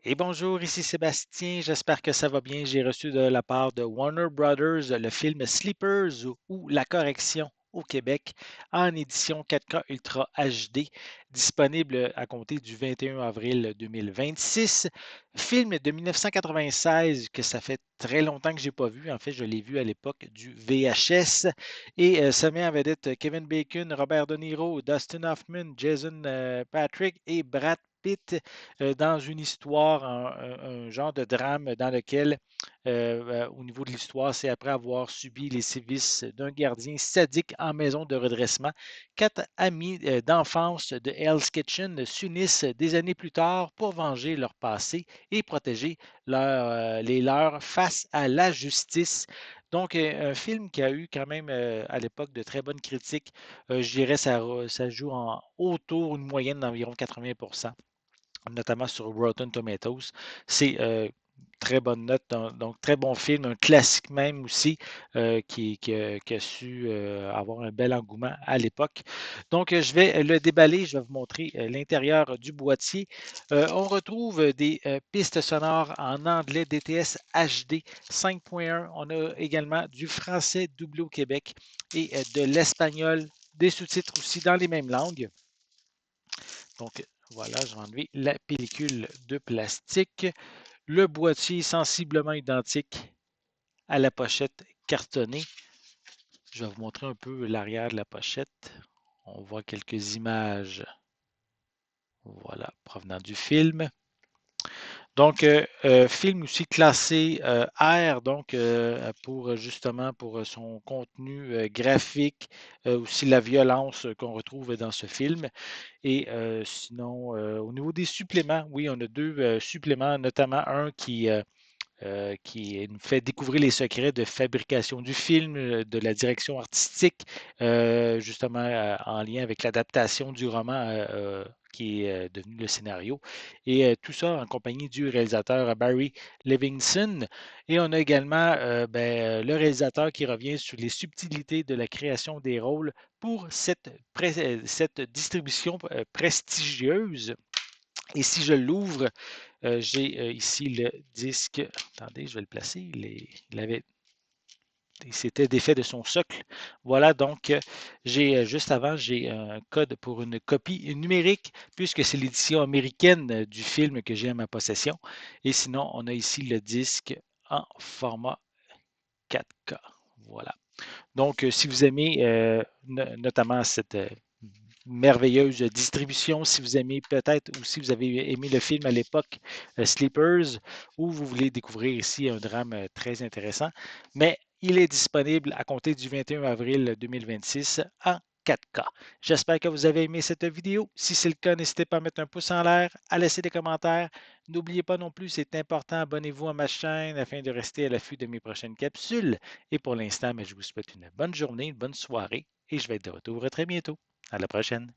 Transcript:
Et bonjour, ici Sébastien, j'espère que ça va bien. J'ai reçu de la part de Warner Brothers le film Sleepers ou La Correction au Québec en édition 4K Ultra HD, disponible à compter du 21 avril 2026. Film de 1996 que ça fait très longtemps que je n'ai pas vu. En fait, je l'ai vu à l'époque du VHS. Et ça met en vedette Kevin Bacon, Robert De Niro, Dustin Hoffman, Jason Patrick et Brad Pitt dans une histoire, un genre de drame dans lequel, au niveau de l'histoire, c'est après avoir subi les sévices d'un gardien sadique en maison de redressement, quatre amis d'enfance de Hell's Kitchen s'unissent des années plus tard pour venger leur passé et protéger les leurs face à la justice. Donc, un film qui a eu quand même à l'époque de très bonnes critiques. Je dirais que ça joue autour d'une moyenne d'environ 80, notamment sur Rotten Tomatoes. C'est très bonne note, donc très bon film, un classique même aussi qui a su avoir un bel engouement à l'époque. Donc, je vais le déballer, je vais vous montrer l'intérieur du boîtier. On retrouve des pistes sonores en anglais DTS HD 5.1. On a également du français doublé au Québec et de l'espagnol, des sous-titres aussi dans les mêmes langues. Donc, voilà, je vais enlever la pellicule de plastique. Le boîtier est sensiblement identique à la pochette cartonnée. Je vais vous montrer un peu l'arrière de la pochette. On voit quelques images, voilà, provenant du film. Donc, film aussi classé R, donc pour justement pour son contenu graphique, aussi la violence qu'on retrouve dans ce film. Et sinon, au niveau des suppléments, oui, on a deux suppléments, notamment un qui nous fait découvrir les secrets de fabrication du film, de la direction artistique, justement en lien avec l'adaptation du roman qui est devenu le scénario. Et tout ça en compagnie du réalisateur Barry Levinson. Et on a également le réalisateur qui revient sur les subtilités de la création des rôles pour cette distribution prestigieuse. Et si je l'ouvre, j'ai ici le disque. Attendez, je vais le placer. Il s'était défait de son socle. Voilà, donc j'ai juste avant, j'ai un code pour une copie numérique, puisque c'est l'édition américaine du film que j'ai en ma possession. Et sinon, on a ici le disque en format 4K. Voilà. Donc, si vous aimez notamment cette merveilleuse distribution, si vous aimez peut-être ou si vous avez aimé le film à l'époque, Sleepers, ou vous voulez découvrir ici un drame très intéressant, mais il est disponible à compter du 21 avril 2026 en 4K. J'espère que vous avez aimé cette vidéo. Si c'est le cas, n'hésitez pas à mettre un pouce en l'air, à laisser des commentaires. N'oubliez pas non plus, c'est important, abonnez-vous à ma chaîne afin de rester à l'affût de mes prochaines capsules. Et pour l'instant, je vous souhaite une bonne journée, une bonne soirée et je vais être de retour très bientôt. À la prochaine.